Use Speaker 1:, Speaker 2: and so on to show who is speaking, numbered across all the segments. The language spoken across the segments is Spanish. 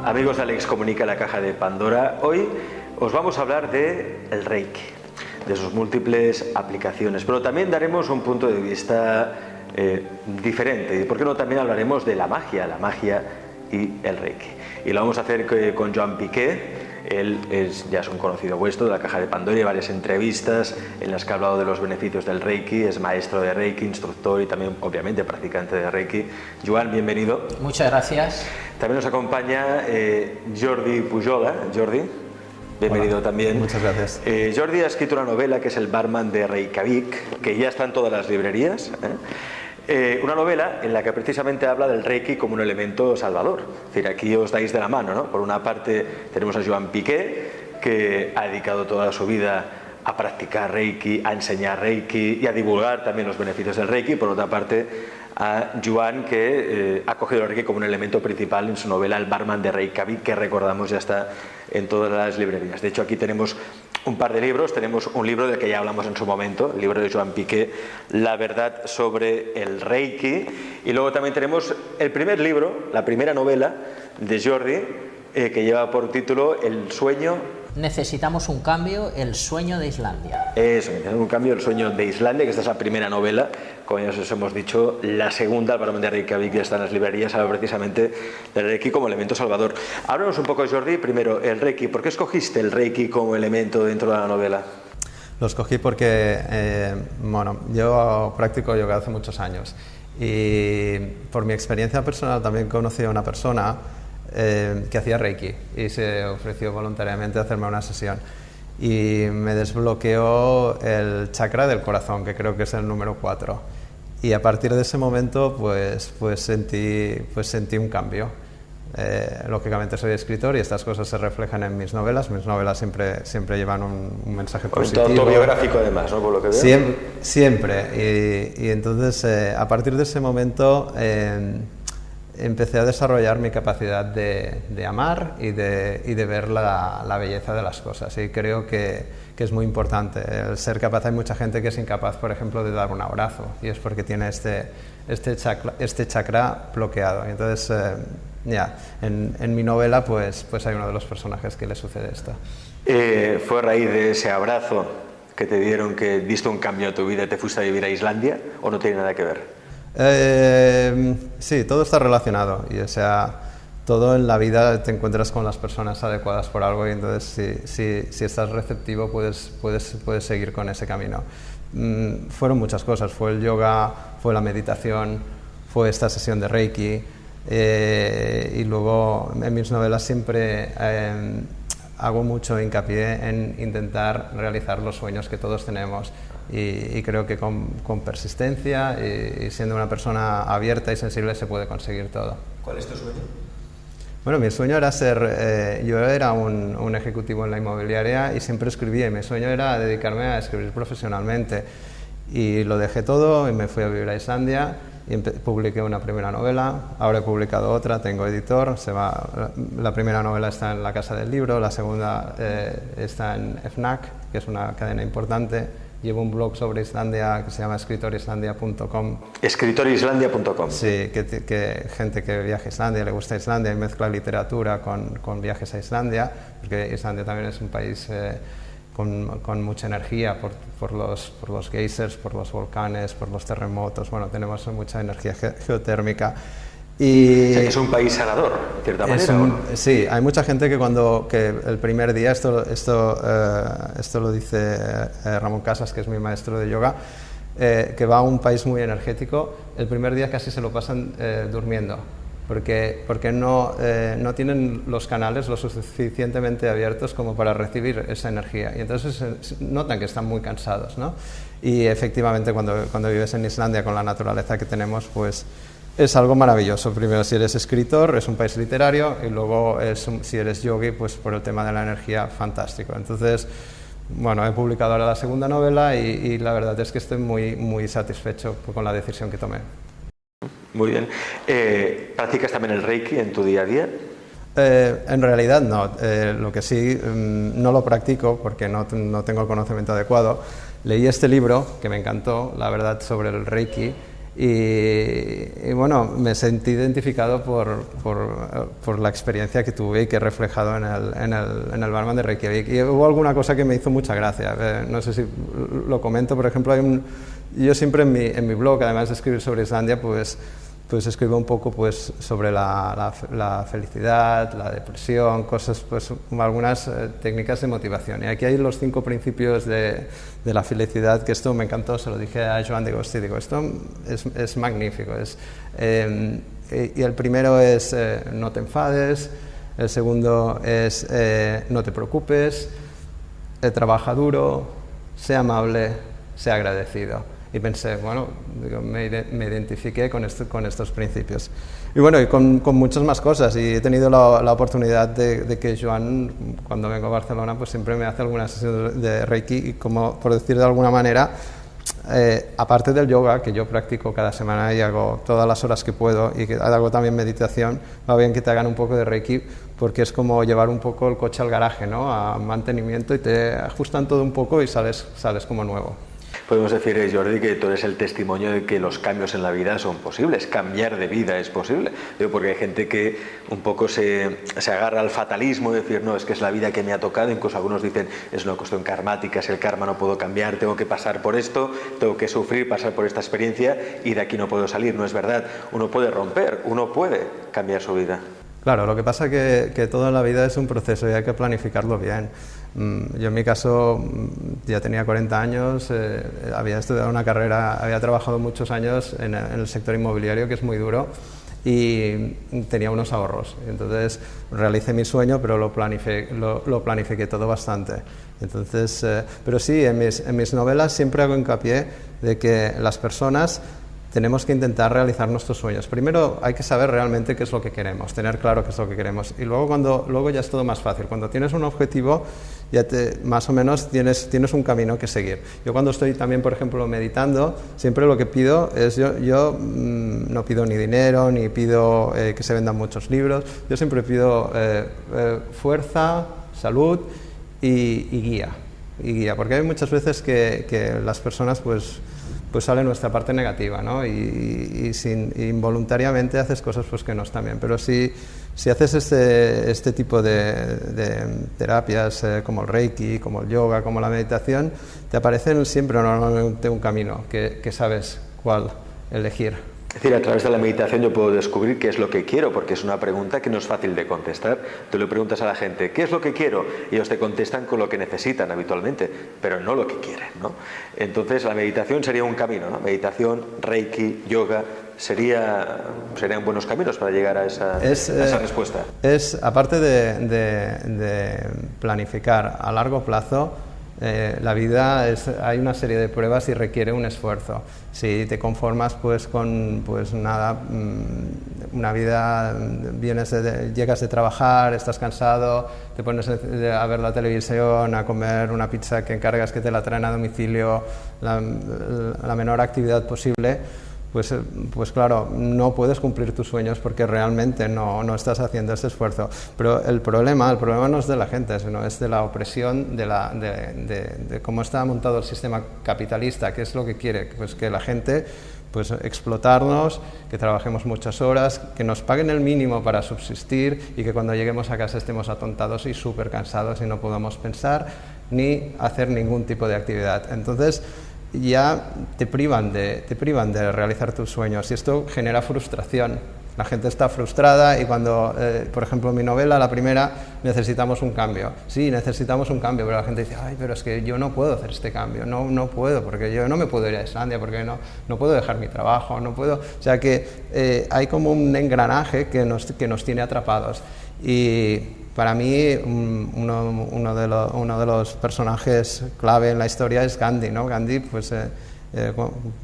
Speaker 1: Amigos de Alex Comunica, la caja de Pandora, hoy os vamos a hablar de el Reiki, de sus múltiples aplicaciones, pero también daremos un punto de vista diferente, y por qué no también hablaremos de la magia y el Reiki. Y lo vamos a hacer con Joan Piqué. Él ya es un conocido vuestro de la caja de Pandora y varias entrevistas en las que ha hablado de los beneficios del Reiki. Es maestro de Reiki, instructor y también obviamente practicante de Reiki. Joan, bienvenido.
Speaker 2: Muchas gracias.
Speaker 1: También nos acompaña Jordi Pujola. Jordi, bienvenido. Hola. También.
Speaker 3: Muchas gracias.
Speaker 1: Jordi ha escrito una novela que es El barman de Reykjavik, que ya está en todas las librerías. Una novela en la que precisamente habla del Reiki como un elemento salvador. Es decir, aquí os dais de la mano, ¿no? Por una parte tenemos a Joan Piqué, que ha dedicado toda su vida a practicar Reiki, a enseñar Reiki y a divulgar también los beneficios del Reiki. Por otra parte, a Joan, que ha cogido el Reiki como un elemento principal en su novela El barman de Reykjavik, que recordamos ya está en todas las librerías. De hecho, aquí tenemos un par de libros. Tenemos un libro del que ya hablamos en su momento, el libro de Joan Piqué, La verdad sobre el Reiki. Y luego también tenemos el primer libro, la primera novela de Jordi, que lleva por título El sueño.
Speaker 2: Necesitamos un cambio, el sueño de Islandia.
Speaker 1: Eso, necesitamos un cambio, el sueño de Islandia, que esta es la primera novela. Como ya os hemos dicho, la segunda, el barman de Reykjavik, ya está en las librerías, habla precisamente del Reiki como elemento salvador. Háblanos un poco, Jordi, primero, el Reiki. ¿Por qué escogiste el Reiki como elemento dentro de la novela?
Speaker 3: Lo escogí porque, yo practico yoga hace muchos años y por mi experiencia personal también conocí a una persona que hacía Reiki y se ofreció voluntariamente a hacerme una sesión y me desbloqueó el chakra del corazón, que creo que es el número 4, y a partir de ese momento pues sentí un cambio. Lógicamente soy escritor y estas cosas se reflejan en mis novelas siempre llevan un mensaje positivo.
Speaker 1: Autobiográfico además, ¿no? Por lo que veo.
Speaker 3: Siempre. Y entonces a partir de ese momento empecé a desarrollar mi capacidad de amar y de ver la belleza de las cosas, y creo que es muy importante el ser capaz. Hay mucha gente que es incapaz, por ejemplo, de dar un abrazo, y es porque tiene este chakra bloqueado. Y entonces en mi novela pues hay uno de los personajes que le sucede esto.
Speaker 1: ¿Fue a raíz de ese abrazo que te dieron que diste un cambio a tu vida y te fuiste a vivir a Islandia, o no tiene nada que ver?
Speaker 3: Sí, todo está relacionado, y o sea, todo en la vida te encuentras con las personas adecuadas por algo, y entonces si estás receptivo puedes seguir con ese camino. Fueron muchas cosas, fue el yoga, fue la meditación, fue esta sesión de Reiki, y luego en mis novelas siempre hago mucho hincapié en intentar realizar los sueños que todos tenemos. Y creo que con persistencia y siendo una persona abierta y sensible se puede conseguir todo.
Speaker 1: ¿Cuál es tu sueño?
Speaker 3: Bueno, mi sueño era yo era un ejecutivo en la inmobiliaria y siempre escribía, y mi sueño era dedicarme a escribir profesionalmente. Y lo dejé todo y me fui a vivir a Islandia y publiqué una primera novela. Ahora he publicado otra, tengo editor. La primera novela está en la Casa del Libro, la segunda está en FNAC, que es una cadena importante. Llevo un blog sobre Islandia que se llama escritorislandia.com.
Speaker 1: Escritorislandia.com.
Speaker 3: Sí, que gente que viaja a Islandia, le gusta Islandia y mezcla literatura con viajes a Islandia, porque Islandia también es un país con mucha energía por los geysers, por los volcanes, por los terremotos. Bueno, tenemos mucha energía geotérmica.
Speaker 1: O sea, que es un país sanador, de cierta manera.
Speaker 3: Sí, hay mucha gente que el primer día, esto lo dice Ramón Casas, que es mi maestro de yoga, que va a un país muy energético, el primer día casi se lo pasan durmiendo, porque no tienen los canales lo suficientemente abiertos como para recibir esa energía, y entonces notan que están muy cansados, ¿no? Y efectivamente cuando vives en Islandia con la naturaleza que tenemos, pues es algo maravilloso. Primero, si eres escritor, es un país literario, y luego si eres yogi, pues por el tema de la energía, fantástico. Entonces, bueno, he publicado ahora la segunda novela y la verdad es que estoy muy, muy satisfecho con la decisión que tomé.
Speaker 1: Muy bien. ¿Practicas también el Reiki en tu día a día?
Speaker 3: En realidad no. Lo que sí, no lo practico porque no tengo el conocimiento adecuado. Leí este libro que me encantó, la verdad, sobre el Reiki, Y bueno, me sentí identificado por la experiencia que tuve y que he reflejado en el barman de Reykjavik. Y hubo alguna cosa que me hizo mucha gracia, no sé si lo comento, por ejemplo, yo siempre en mi blog, además de escribir sobre Islandia, pues escribo un poco pues sobre la felicidad, la depresión, cosas, pues algunas técnicas de motivación. Y aquí hay los 5 principios de la felicidad, que esto me encantó, se lo dije a Joan de Gosti, digo, esto es magnífico. Y el primero es no te enfades, el segundo es no te preocupes, trabaja duro, sea amable, sea agradecido. Y pensé, bueno, me identifiqué con estos principios. Y bueno, y con muchas más cosas. Y he tenido la oportunidad de que Joan, cuando vengo a Barcelona, pues siempre me hace algunas sesiones de Reiki. Y como, por decir de alguna manera, aparte del yoga, que yo practico cada semana y hago todas las horas que puedo, y que hago también meditación, va bien que te hagan un poco de Reiki, porque es como llevar un poco el coche al garaje, ¿no? A mantenimiento, y te ajustan todo un poco y sales como nuevo.
Speaker 1: Podemos decir, Jordi, que tú eres el testimonio de que los cambios en la vida son posibles, cambiar de vida es posible. Digo, porque hay gente que un poco se agarra al fatalismo, de decir, no, es que es la vida que me ha tocado, incluso algunos dicen, es una cuestión karmática, es el karma, no puedo cambiar, tengo que pasar por esto, tengo que sufrir, pasar por esta experiencia y de aquí no puedo salir. No es verdad, uno puede romper, uno puede cambiar su vida.
Speaker 3: Claro, lo que pasa es que toda la vida es un proceso y hay que planificarlo bien. Yo en mi caso ya tenía 40 años, había estudiado una carrera, había trabajado muchos años en el sector inmobiliario, que es muy duro, y tenía unos ahorros. Entonces realicé mi sueño, pero lo planifiqué todo bastante. Entonces, pero sí, en mis novelas siempre hago hincapié de que las personas tenemos que intentar realizar nuestros sueños. Primero hay que saber realmente qué es lo que queremos, tener claro qué es lo que queremos. Y luego ya es todo más fácil. Cuando tienes un objetivo, ya más o menos tienes un camino que seguir. Yo cuando estoy también, por ejemplo, meditando, siempre lo que pido es, yo no pido ni dinero, ni pido que se vendan muchos libros. Yo siempre pido fuerza, salud y guía. Porque hay muchas veces que las personas pues sale nuestra parte negativa, ¿no? Y involuntariamente haces cosas pues que no están bien. Pero si haces este tipo de terapias como el Reiki, como el yoga, como la meditación, te aparecen siempre normalmente un camino que sabes cuál elegir.
Speaker 1: Es decir, a través de la meditación yo puedo descubrir qué es lo que quiero, porque es una pregunta que no es fácil de contestar. Tú le preguntas a la gente, ¿qué es lo que quiero? Y ellos te contestan con lo que necesitan habitualmente, pero no lo que quieren, ¿no? Entonces la meditación sería un camino, ¿no? Meditación, Reiki, yoga, serían buenos caminos para llegar a esa respuesta.
Speaker 3: Aparte de planificar a largo plazo, la vida hay una serie de pruebas y requiere un esfuerzo. Si te conformas pues con una vida, llegas de trabajar, estás cansado, te pones a ver la televisión, a comer una pizza que encargas que te la traen a domicilio, la menor actividad posible, pues claro, no puedes cumplir tus sueños porque realmente no estás haciendo ese esfuerzo. Pero el problema no es de la gente, sino es de la opresión, de cómo está montado el sistema capitalista, que es lo que quiere, pues que la gente pues explotarnos, que trabajemos muchas horas, que nos paguen el mínimo para subsistir y que cuando lleguemos a casa estemos atontados y súper cansados y no podamos pensar ni hacer ningún tipo de actividad. Entonces ya te privan de realizar tus sueños y esto genera frustración. La gente está frustrada y cuando, por ejemplo, en mi novela, la primera, necesitamos un cambio. Sí, necesitamos un cambio, pero la gente dice, ay, pero es que yo no puedo hacer este cambio, no puedo, porque yo no me puedo ir a Islandia, porque no puedo dejar mi trabajo, no puedo... O sea que hay como un engranaje que nos tiene atrapados. Y para mí uno de los personajes clave en la historia es Gandhi, ¿no? Gandhi, pues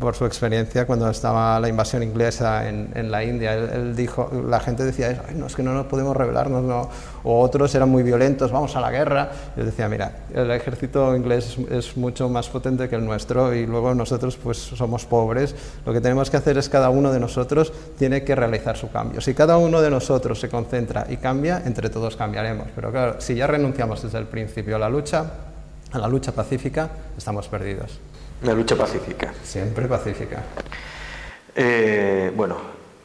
Speaker 3: por su experiencia cuando estaba la invasión inglesa en la India, él dijo, la gente decía, no, es que no nos podemos rebelarnos, no. O otros eran muy violentos, vamos a la guerra. Yo decía, mira, el ejército inglés es mucho más potente que el nuestro y luego nosotros pues somos pobres. Lo que tenemos que hacer es cada uno de nosotros tiene que realizar su cambio. Si cada uno de nosotros se concentra y cambia, entre todos cambiaremos. Pero claro, si ya renunciamos desde el principio a la lucha pacífica, estamos perdidos.
Speaker 1: Una lucha pacífica.
Speaker 3: Siempre pacífica.
Speaker 1: Bueno,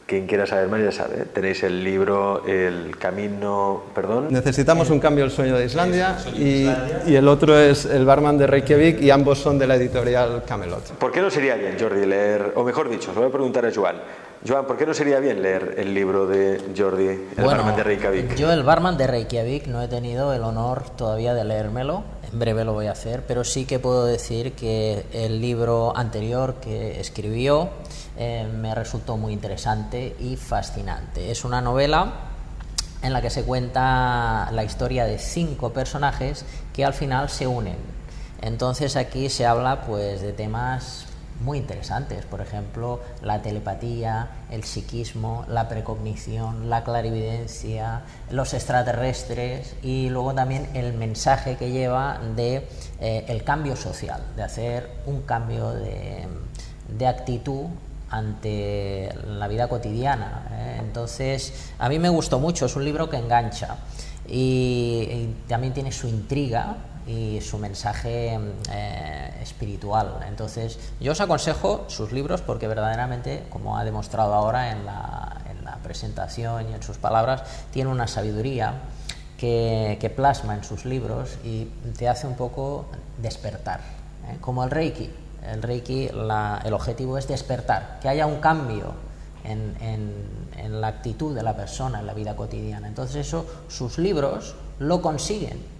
Speaker 1: quien quiera saber más ya sabe. Tenéis el libro El Camino... Perdón.
Speaker 3: Necesitamos un cambio, el sueño de Islandia, y el otro es El barman de Reykjavik, y ambos son de la editorial Camelot.
Speaker 1: ¿Por qué no sería bien, Jordi, leer, o mejor dicho, os voy a preguntar a Joan. Joan, ¿por qué no sería bien leer el libro de Jordi, El barman de Reykjavik?
Speaker 2: Yo el barman de Reykjavik no he tenido el honor todavía de leérmelo, en breve lo voy a hacer, pero sí que puedo decir que el libro anterior que escribió me resultó muy interesante y fascinante. Es una novela en la que se cuenta la historia de 5 personajes que al final se unen. Entonces aquí se habla pues de temas muy interesantes, por ejemplo, la telepatía, el psiquismo, la precognición, la clarividencia, los extraterrestres, y luego también el mensaje que lleva de el cambio social, de hacer un cambio de actitud ante la vida cotidiana. Entonces, a mí me gustó mucho, es un libro que engancha y también tiene su intriga y su mensaje espiritual. Entonces, yo os aconsejo sus libros porque verdaderamente, como ha demostrado ahora en la presentación y en sus palabras, tiene una sabiduría que plasma en sus libros y te hace un poco despertar, como el Reiki. El Reiki, el objetivo es despertar, que haya un cambio en la actitud de la persona en la vida cotidiana. Entonces eso, sus libros lo consiguen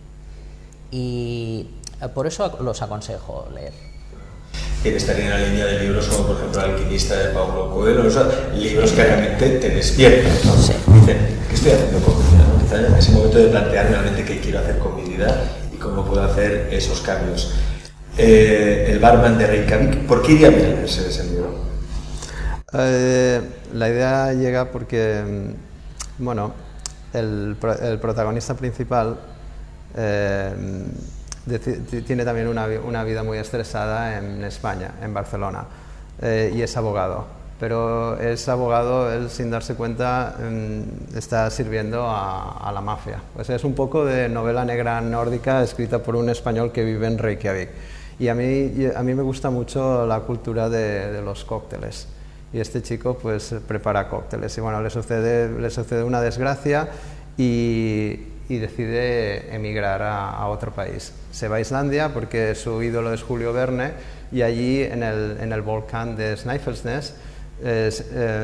Speaker 2: y por eso los aconsejo leer.
Speaker 4: Que estaría en la línea de libros como por ejemplo El alquimista de Paulo Coelho, o sea, libros que realmente te despiertan, ¿no?
Speaker 2: Sí.
Speaker 4: Dicen, ¿qué estoy haciendo con mi vida? ¿No? Quizá en ese momento de plantear realmente qué quiero hacer con mi vida y cómo puedo hacer esos cambios. El barman de Reykjavik, ¿por qué iría bien leerse ese libro?
Speaker 3: La idea llega porque, bueno, el protagonista principal tiene también una vida muy estresada en España, en Barcelona, y es abogado. Pero es abogado, él sin darse cuenta está sirviendo a la mafia. Pues es un poco de novela negra nórdica escrita por un español que vive en Reykjavik. Y a mí me gusta mucho la cultura de los cócteles. Y este chico pues prepara cócteles y bueno, le sucede una desgracia y decide emigrar a otro país. Se va a Islandia porque su ídolo es Julio Verne y allí en el volcán de Snæfellsnes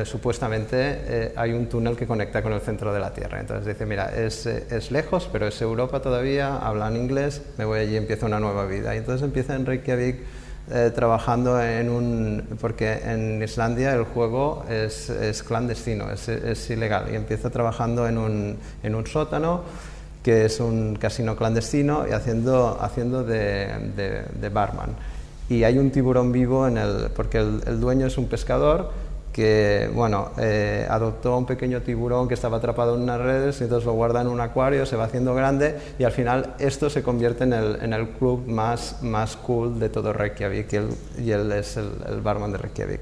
Speaker 3: supuestamente hay un túnel que conecta con el centro de la Tierra. Entonces dice, mira, es lejos, pero es Europa todavía, hablan inglés, me voy allí y empiezo una nueva vida. Y entonces empieza en Reykjavik trabajando porque en Islandia el juego es clandestino, es ilegal, y empieza trabajando en un sótano que es un casino clandestino y haciendo de barman. Y hay un tiburón vivo porque el dueño es un pescador que, bueno, adoptó un pequeño tiburón que estaba atrapado en unas redes y entonces lo guarda en un acuario, se va haciendo grande y al final esto se convierte en el club más cool de todo Reykjavik y él es el barman de Reykjavik.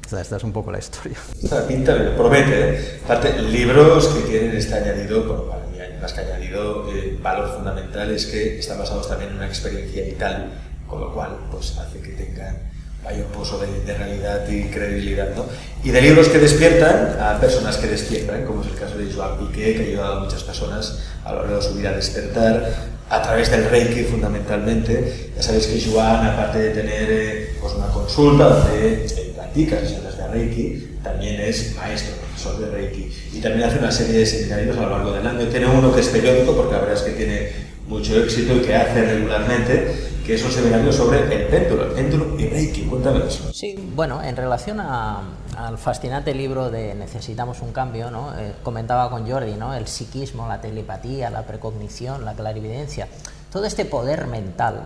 Speaker 3: O sea, esta es un poco la historia.
Speaker 4: Esta pinta promete, aparte, libros que tienen este añadido, bueno, para mí más que añadido, valor fundamental es que están basados también en una experiencia vital, con lo cual pues hace que tengan mayor pozo de realidad y credibilidad, ¿no? Y de libros que despiertan a personas que despiertan, como es el caso de Joan Piqué, que ha ayudado a muchas personas a lo largo de su vida a despertar a través del Reiki fundamentalmente. Ya sabéis que Joan, aparte de tener pues una consulta donde practica sesiones de Reiki, también es maestro, profesor de Reiki, y también hace una serie de seminarios a lo largo del año. Tiene uno que es periódico, porque la verdad es que tiene mucho éxito y que hace regularmente, que es un seminario sobre el péndulo y Reiki. Cuéntame eso.
Speaker 2: Sí, bueno, en relación al fascinante libro de Necesitamos un cambio, ¿no? Comentaba con Jordi, ¿no? El psiquismo, la telepatía, la precognición, la clarividencia, todo este poder mental,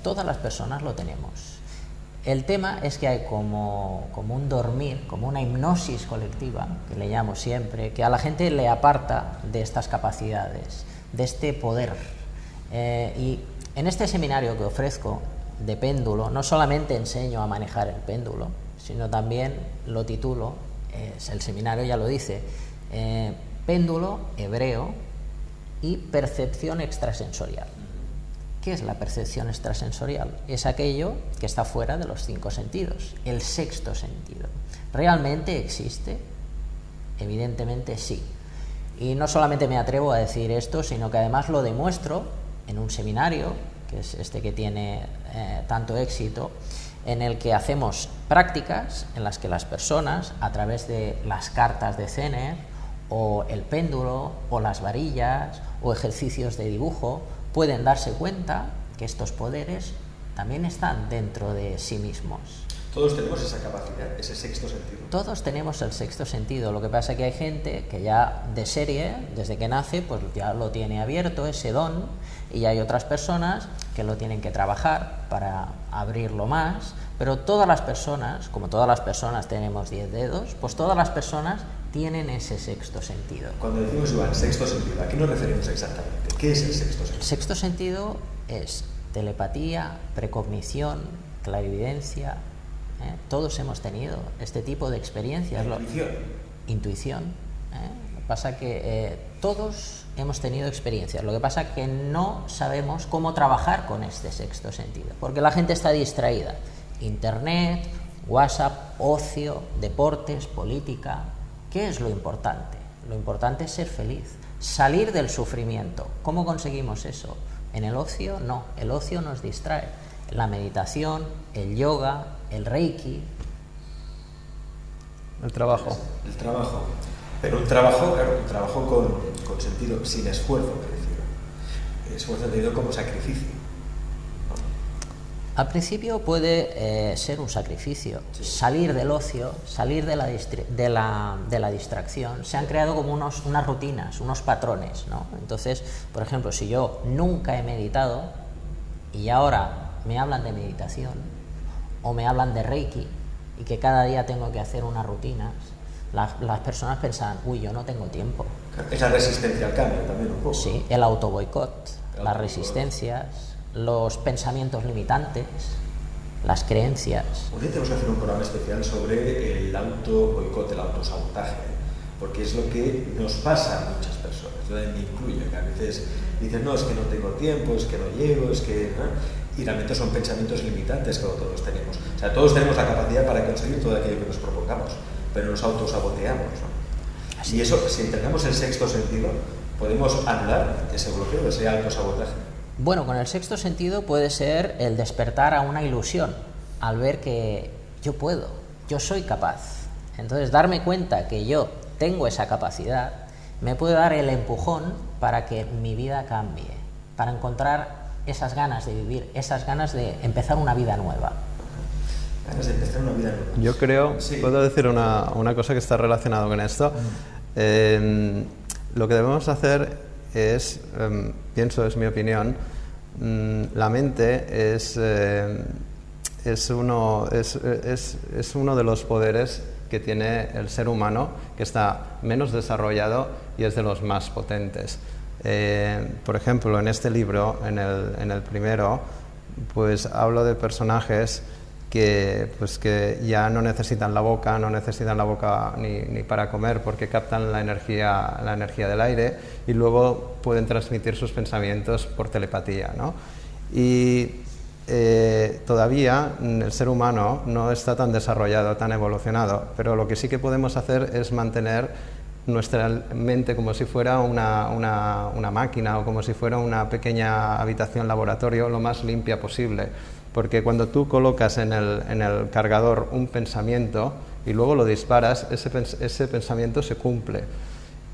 Speaker 2: todas las personas lo tenemos. El tema es que hay como un dormir, como una hipnosis colectiva, que le llamo siempre, que a la gente le aparta de estas capacidades, de este poder. Y en este seminario que ofrezco de péndulo, no solamente enseño a manejar el péndulo, sino también lo titulo, el seminario ya lo dice, péndulo hebreo y percepción extrasensorial. ¿Qué es la percepción extrasensorial? Es aquello que está fuera de los 5 sentidos, el sexto sentido. ¿Realmente existe? Evidentemente sí. Y no solamente me atrevo a decir esto, sino que además lo demuestro en un seminario, que es este que tiene tanto éxito, en el que hacemos prácticas en las que las personas, a través de las cartas de Zener, o el péndulo, o las varillas, o ejercicios de dibujo, pueden darse cuenta que estos poderes también están dentro de sí mismos.
Speaker 4: Todos tenemos esa capacidad, ese sexto sentido.
Speaker 2: Todos tenemos el sexto sentido, lo que pasa es que hay gente que ya de serie, desde que nace, pues ya lo tiene abierto, ese don, y hay otras personas que lo tienen que trabajar para abrirlo más, pero todas las personas, como todas las personas tenemos 10 dedos, pues todas las personas tienen ese sexto sentido.
Speaker 4: Cuando decimos, Joan, sexto sentido, ¿a qué nos referimos exactamente? ¿Qué es el sexto sentido?
Speaker 2: El sexto sentido es telepatía, precognición, clarividencia. Todos hemos tenido este tipo de experiencias. Intuición. Lo que pasa es que todos hemos tenido experiencias. Lo que pasa es que no sabemos cómo trabajar con este sexto sentido, porque la gente está distraída. Internet, WhatsApp, ocio, deportes, política. ¿Qué es lo importante? Lo importante es ser feliz, salir del sufrimiento. ¿Cómo conseguimos eso? En el ocio no, el ocio nos distrae. La meditación, el yoga, el reiki.
Speaker 3: El trabajo.
Speaker 4: El trabajo. Pero un trabajo, claro, un trabajo con sentido, sin esfuerzo, me refiero. Esfuerzo entendido como sacrificio.
Speaker 2: Al principio puede ser un sacrificio, sí. Salir del ocio, salir de la distracción. Se han creado como unas rutinas, unos patrones, ¿no? Entonces, por ejemplo, si yo nunca he meditado y ahora me hablan de meditación o me hablan de reiki y que cada día tengo que hacer unas rutinas, las personas pensan, uy, yo no tengo tiempo.
Speaker 4: Es la resistencia al cambio también un poco.
Speaker 2: Sí, el autoboicot, las resistencias, los pensamientos limitantes, las creencias.
Speaker 4: Un día tenemos que hacer un programa especial sobre el autoboicot, el autosabotaje, porque es lo que nos pasa a muchas personas. Yo también me incluyo, que a veces dicen, no, es que no tengo tiempo, es que no llego, es que... ¿no? Y realmente son pensamientos limitantes que todos tenemos. O sea, todos tenemos la capacidad para conseguir todo aquello que nos propongamos, pero nos autosaboteamos, ¿no? Así. Y eso, si entendemos el sexto sentido, podemos anular ese bloqueo, ese autosabotaje.
Speaker 2: Bueno, con el sexto sentido puede ser el despertar a una ilusión, al ver que yo puedo, yo soy capaz. Entonces, darme cuenta que yo tengo esa capacidad me puede dar el empujón para que mi vida cambie, para encontrar esas ganas de vivir, esas ganas de empezar una vida nueva.
Speaker 4: Ganas de empezar una vida nueva.
Speaker 3: Yo creo, sí. Puedo decir una cosa que está relacionada con esto. Lo que debemos hacer es, pienso, es mi opinión, la mente es uno de los poderes que tiene el ser humano, que está menos desarrollado y es de los más potentes. Por ejemplo, en este libro, en el primero, pues hablo de personajes que ya no necesitan la boca ni para comer, porque captan la energía del aire y luego pueden transmitir sus pensamientos por telepatía, ¿no? Y todavía el ser humano no está tan desarrollado, tan evolucionado, pero lo que sí que podemos hacer es mantener nuestra mente como si fuera una máquina o como si fuera una pequeña habitación laboratorio lo más limpia posible, porque cuando tú colocas en el cargador un pensamiento y luego lo disparas, ese pensamiento se cumple.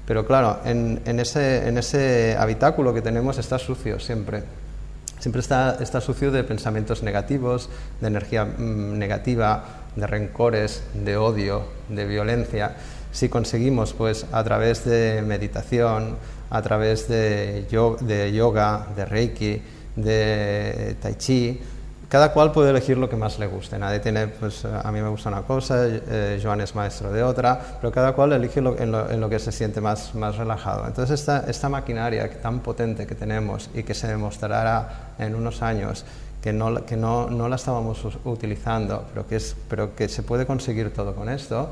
Speaker 3: Pero claro, en ese habitáculo que tenemos está sucio siempre está sucio de pensamientos negativos, de energía negativa, de rencores, de odio, de violencia. Si conseguimos, pues, a través de meditación, a través de yoga, de reiki, de tai chi, cada cual puede elegir lo que más le guste. Nadie tiene, pues, a mí me gusta una cosa, Joan es maestro de otra, pero cada cual elige en lo que se siente más relajado. Entonces esta maquinaria tan potente que tenemos y que se demostrará en unos años que no la estábamos utilizando, pero que se puede conseguir todo con esto,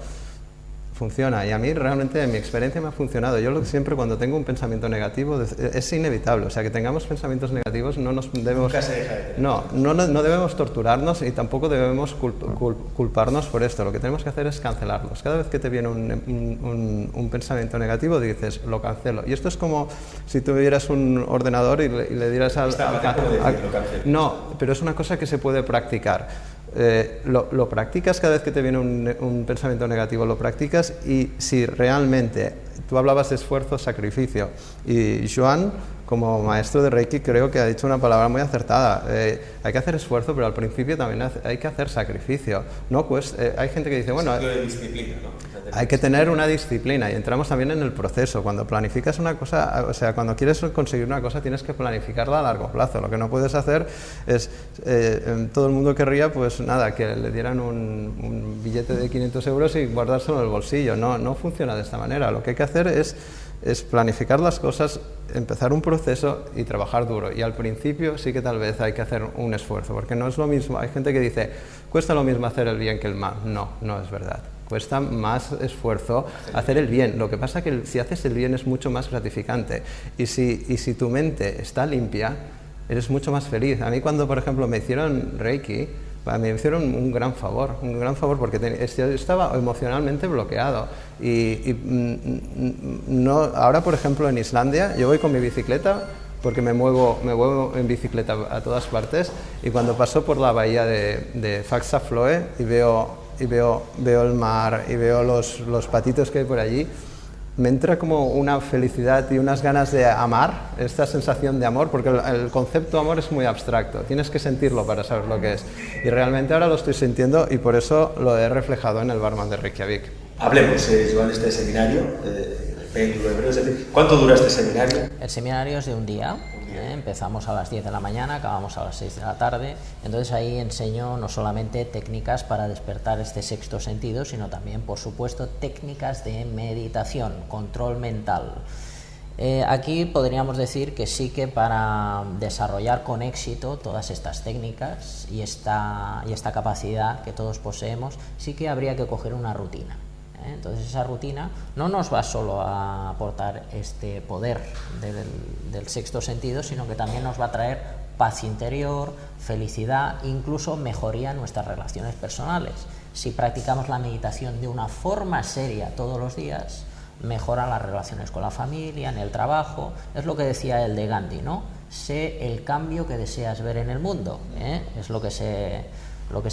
Speaker 3: funciona. Y a mí realmente en mi experiencia me ha funcionado. Yo siempre cuando tengo un pensamiento negativo es inevitable. O sea, que tengamos pensamientos negativos no nos debemos...
Speaker 4: Nunca se deja de tener.
Speaker 3: No debemos torturarnos y tampoco debemos culparnos por esto. Lo que tenemos que hacer es cancelarlos. Cada vez que te viene un pensamiento negativo dices, lo cancelo. Y esto es como si tuvieras un ordenador y le dieras al... No, pero es una cosa que se puede practicar. Lo practicas cada vez que te viene un pensamiento negativo, lo practicas, y si realmente tú hablabas de esfuerzo, sacrificio, y Joan, como maestro de Reiki, creo que ha dicho una palabra muy acertada. Hay que hacer esfuerzo, pero al principio también hay que hacer sacrificio. No hay gente que dice, bueno,
Speaker 4: de disciplina, ¿no?
Speaker 3: Hay que tener una disciplina, y entramos también en el proceso. Cuando planificas una cosa, o sea, cuando quieres conseguir una cosa, tienes que planificarla a largo plazo. Lo que no puedes hacer es, todo el mundo querría, pues nada, que le dieran un billete de 500 euros y guardárselo en el bolsillo. No funciona de esta manera. Lo que hay que hacer es planificar las cosas, empezar un proceso y trabajar duro. Y al principio sí que tal vez hay que hacer un esfuerzo, porque no es lo mismo. Hay gente que dice, cuesta lo mismo hacer el bien que el mal. No es verdad. Cuesta más esfuerzo hacer el bien. Lo que pasa es que si haces el bien es mucho más gratificante. Y si tu mente está limpia, eres mucho más feliz. A mí cuando, por ejemplo, me hicieron Reiki, me hicieron un gran favor porque estaba emocionalmente bloqueado. Ahora, por ejemplo, en Islandia, yo voy con mi bicicleta, porque me muevo en bicicleta a todas partes, y cuando paso por la bahía de Faxafloe y veo el mar y veo los patitos que hay por allí, me entra como una felicidad y unas ganas de amar, esta sensación de amor, porque el concepto amor es muy abstracto, tienes que sentirlo para saber lo que es. Y realmente ahora lo estoy sintiendo, y por eso lo he reflejado en el barman de Reykjavik.
Speaker 4: Hablemos, Joan, de este seminario, el péndulo hebreo, es decir, ¿cuánto dura este seminario?
Speaker 2: El seminario es de un día. Empezamos a las 10 de la mañana, acabamos a las 6 de la tarde. Entonces ahí enseño no solamente técnicas para despertar este sexto sentido, sino también, por supuesto, técnicas de meditación, control mental. Aquí podríamos decir que sí que para desarrollar con éxito todas estas técnicas y esta capacidad que todos poseemos, sí que habría que coger una rutina. Entonces esa rutina no nos va solo a aportar este poder del sexto sentido, sino que también nos va a traer paz interior, felicidad, incluso mejoría en nuestras relaciones personales. Si practicamos la meditación de una forma seria todos los días, mejoran las relaciones con la familia, en el trabajo. Es lo que decía el de Gandhi, ¿no? Sé el cambio que deseas ver en el mundo, es lo que se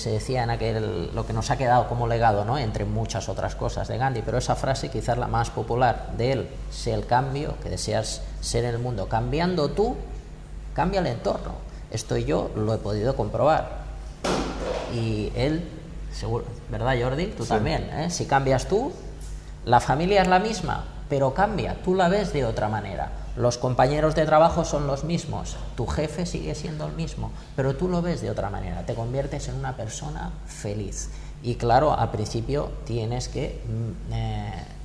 Speaker 2: decía en lo que nos ha quedado como legado, ¿no? Entre muchas otras cosas de Gandhi, pero esa frase quizás la más popular de él: sé el cambio que deseas ser en el mundo. Cambiando tú, cambia el entorno. Esto yo lo he podido comprobar. Y él, seguro, ¿verdad, Jordi? Tú sí. También, ¿eh? Si cambias tú, la familia es la misma, pero cambia, tú la ves de otra manera. Los compañeros de trabajo son los mismos, tu jefe sigue siendo el mismo, pero tú lo ves de otra manera, te conviertes en una persona feliz. Y claro, al principio tienes que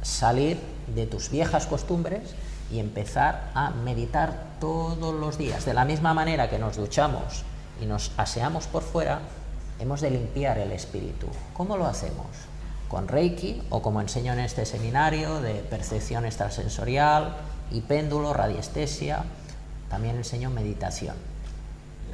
Speaker 2: salir de tus viejas costumbres y empezar a meditar todos los días. De la misma manera que nos duchamos y nos aseamos por fuera, hemos de limpiar el espíritu. ¿Cómo lo hacemos? Con Reiki, o como enseño en este seminario de percepción extrasensorial y péndulo, radiestesia. También enseño meditación,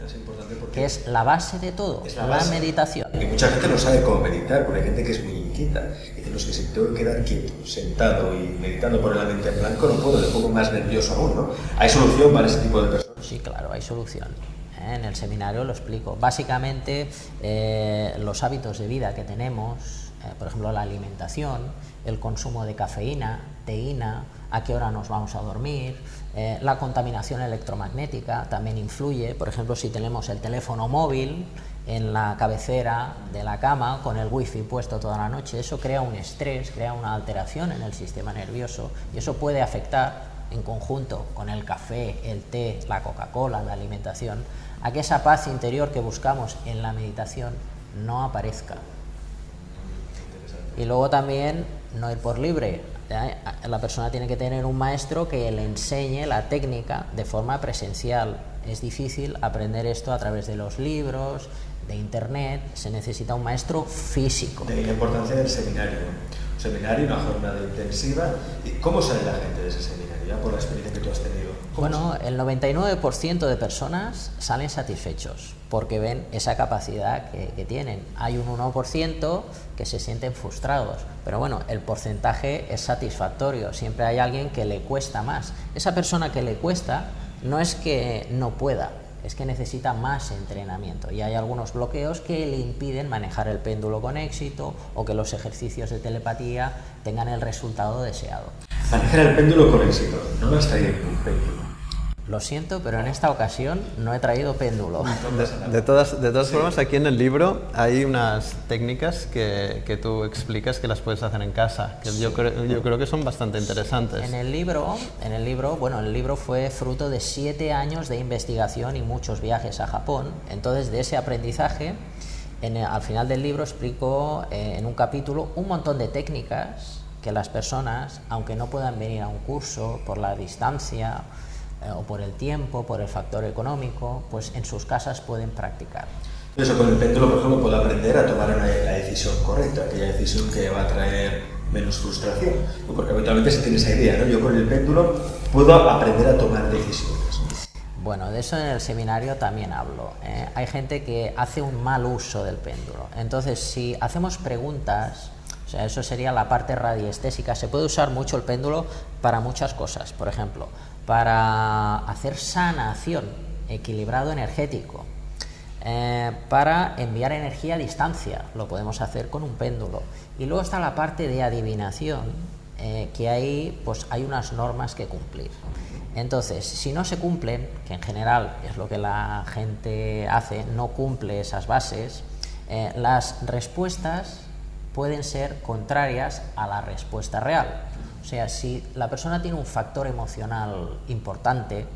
Speaker 4: es importante porque
Speaker 2: que es la base de todo, la meditación.
Speaker 4: Y mucha gente no sabe cómo meditar, porque hay gente que es muy inquieta. Dicen, los que se tengo que quedar quieto, sentado y meditando por la mente en blanco, no puedo, un poco más nervioso aún, ¿no? ¿Hay solución para ese tipo de personas?
Speaker 2: Sí, claro, hay solución. En el seminario lo explico. Básicamente, los hábitos de vida que tenemos, por ejemplo, la alimentación, el consumo de cafeína, teína, a qué hora nos vamos a dormir, la contaminación electromagnética también influye. Por ejemplo, si tenemos el teléfono móvil en la cabecera de la cama con el wifi puesto toda la noche, eso crea un estrés, crea una alteración en el sistema nervioso, y eso puede afectar en conjunto con el café, el té, la Coca-Cola, la alimentación, a que esa paz interior que buscamos en la meditación no aparezca. Y luego también no ir por libre. La persona tiene que tener un maestro que le enseñe la técnica de forma presencial. Es difícil aprender esto a través de los libros, de internet. Se necesita un maestro físico.
Speaker 4: De ahí la importancia del seminario. O seminario, una jornada intensiva. ¿Y cómo sale la gente de ese seminario, ya por la experiencia que tú has tenido?
Speaker 2: Bueno, el 99% de personas salen satisfechos porque ven esa capacidad que tienen. Hay un 1% que se sienten frustrados, pero bueno, el porcentaje es satisfactorio. Siempre hay alguien que le cuesta más. Esa persona que le cuesta no es que no pueda, es que necesita más entrenamiento y hay algunos bloqueos que le impiden manejar el péndulo con éxito o que los ejercicios de telepatía tengan el resultado deseado.
Speaker 4: Manejar el péndulo con éxito. No me has traído un péndulo.
Speaker 2: Lo siento, pero en esta ocasión no he traído péndulo.
Speaker 3: De todas formas, aquí en el libro hay unas técnicas que tú explicas que las puedes hacer en casa, que yo creo que son bastante interesantes.
Speaker 2: En el libro, bueno, el libro fue fruto de 7 años de investigación y muchos viajes a Japón. Entonces, de ese aprendizaje, al final del libro explico en un capítulo un montón de técnicas que las personas, aunque no puedan venir a un curso por la distancia o por el tiempo, por el factor económico, pues en sus casas pueden practicar.
Speaker 4: Eso, con el péndulo, por ejemplo, puedo aprender a tomar la decisión correcta, aquella decisión que va a traer menos frustración, porque habitualmente se tiene esa idea, ¿no? Yo con el péndulo puedo aprender a tomar decisiones.
Speaker 2: Bueno, de eso en el seminario también hablo. Hay gente que hace un mal uso del péndulo. Entonces, si hacemos preguntas, o sea, eso sería la parte radiestésica, se puede usar mucho el péndulo para muchas cosas. Por ejemplo, para hacer sanación, equilibrado energético, para enviar energía a distancia, lo podemos hacer con un péndulo. Y luego está la parte de adivinación, que ahí pues hay unas normas que cumplir. Entonces, si no se cumplen, que en general es lo que la gente hace, no cumple esas bases, las respuestas pueden ser contrarias a la respuesta real. O sea, si la persona tiene un factor emocional importante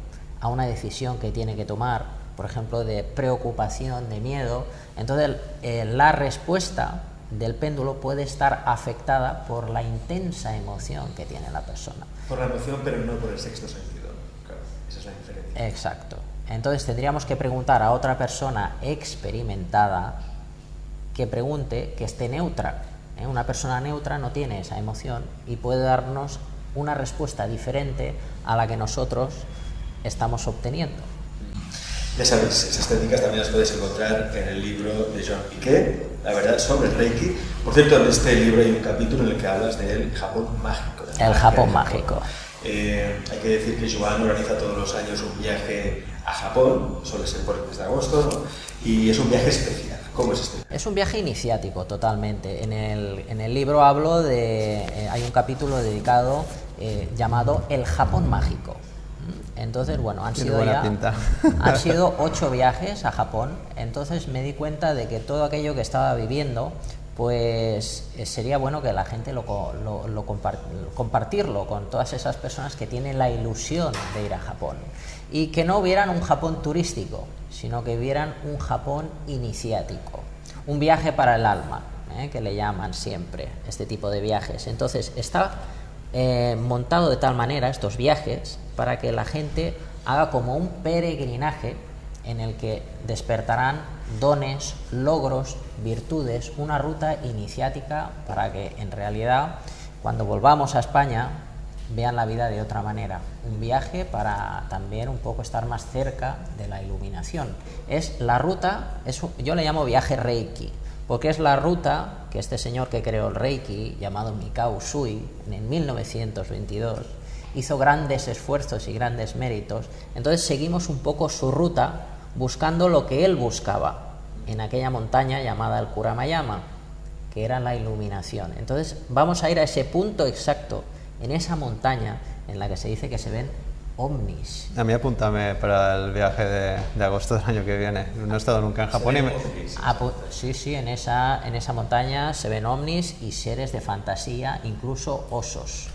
Speaker 2: a una decisión que tiene que tomar, por ejemplo, de preocupación, de miedo, entonces la respuesta del péndulo puede estar afectada por la intensa emoción que tiene la persona.
Speaker 4: Por la emoción, pero no por el sexto sentido. Claro, esa es la diferencia.
Speaker 2: Exacto. Entonces tendríamos que preguntar a otra persona experimentada que pregunte, que esté neutra. Una persona neutra no tiene esa emoción y puede darnos una respuesta diferente a la que nosotros estamos obteniendo.
Speaker 4: Ya sabéis, esas técnicas también las podéis encontrar en el libro de Joan Piqué, la verdad, sobre el Reiki. Por cierto, en este libro hay un capítulo en el que hablas del Japón mágico.
Speaker 2: El Japón mágico.
Speaker 4: Hay que decir que Joan organiza todos los años un viaje a Japón, suele ser por el mes de agosto, ¿no? Y es un viaje especial. ¿Cómo es este?
Speaker 2: Es un viaje iniciático totalmente. En el libro hablo de... hay un capítulo dedicado llamado El Japón mágico. Entonces, bueno, han sido 8 viajes a Japón. Entonces me di cuenta de que todo aquello que estaba viviendo, pues sería bueno que la gente compartirlo con todas esas personas que tienen la ilusión de ir a Japón. Y que no vieran un Japón turístico, sino que vieran un Japón iniciático. Un viaje para el alma, que le llaman siempre este tipo de viajes. Entonces está montado de tal manera estos viajes para que la gente haga como un peregrinaje en el que despertarán dones, logros, virtudes, una ruta iniciática para que en realidad cuando volvamos a España vean la vida de otra manera. Un viaje para también un poco estar más cerca de la iluminación. Es la ruta, yo le llamo viaje Reiki, porque es la ruta que este señor que creó el Reiki, llamado Mikao Usui, en 1922, hizo grandes esfuerzos y grandes méritos. Entonces seguimos un poco su ruta buscando lo que él buscaba en aquella montaña llamada el Kuramayama, que era la iluminación. Entonces vamos a ir a ese punto exacto, en esa montaña en la que se dice que se ven ovnis.
Speaker 3: A mí apúntame para el viaje de agosto del año que viene. No he estado nunca en Japón.
Speaker 2: Sí, en esa montaña se ven ovnis y seres de fantasía, incluso osos.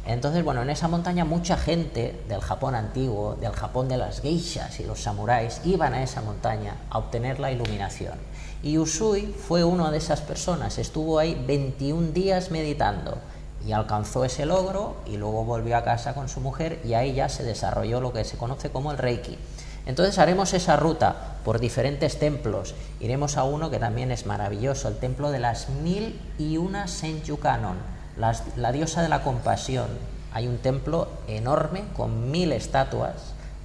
Speaker 2: Entonces, bueno, en esa montaña mucha gente del Japón antiguo, del Japón de las geishas y los samuráis, iban a esa montaña a obtener la iluminación. Y Usui fue una de esas personas, estuvo ahí 21 días meditando y alcanzó ese logro y luego volvió a casa con su mujer y ahí ya se desarrolló lo que se conoce como el Reiki. Entonces haremos esa ruta por diferentes templos, iremos a uno que también es maravilloso, el templo de las 1001 Senju Kanon, La diosa de la compasión. Hay un templo enorme con 1000 estatuas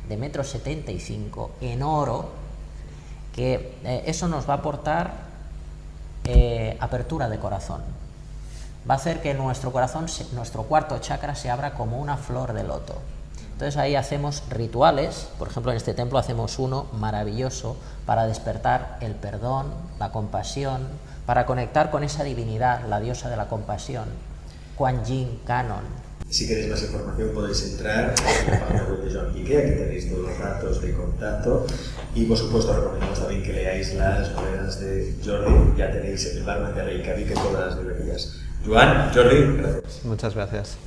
Speaker 2: de 1,75 m en oro, que eso nos va a aportar apertura de corazón. Va a hacer que nuestro corazón, nuestro cuarto chakra, se abra como una flor de loto. Entonces ahí hacemos rituales, por ejemplo en este templo hacemos uno maravilloso para despertar el perdón, la compasión, para conectar con esa divinidad, la diosa de la compasión, Kuan Yin Canon.
Speaker 4: Si queréis más información podéis entrar en la página web de Joan Piqué, aquí tenéis todos los datos de contacto y por supuesto recomendamos también que leáis las novelas de Jordi, ya tenéis el barman de Reykjavik en todas las librerías. Joan, Jordi, gracias.
Speaker 3: Muchas gracias.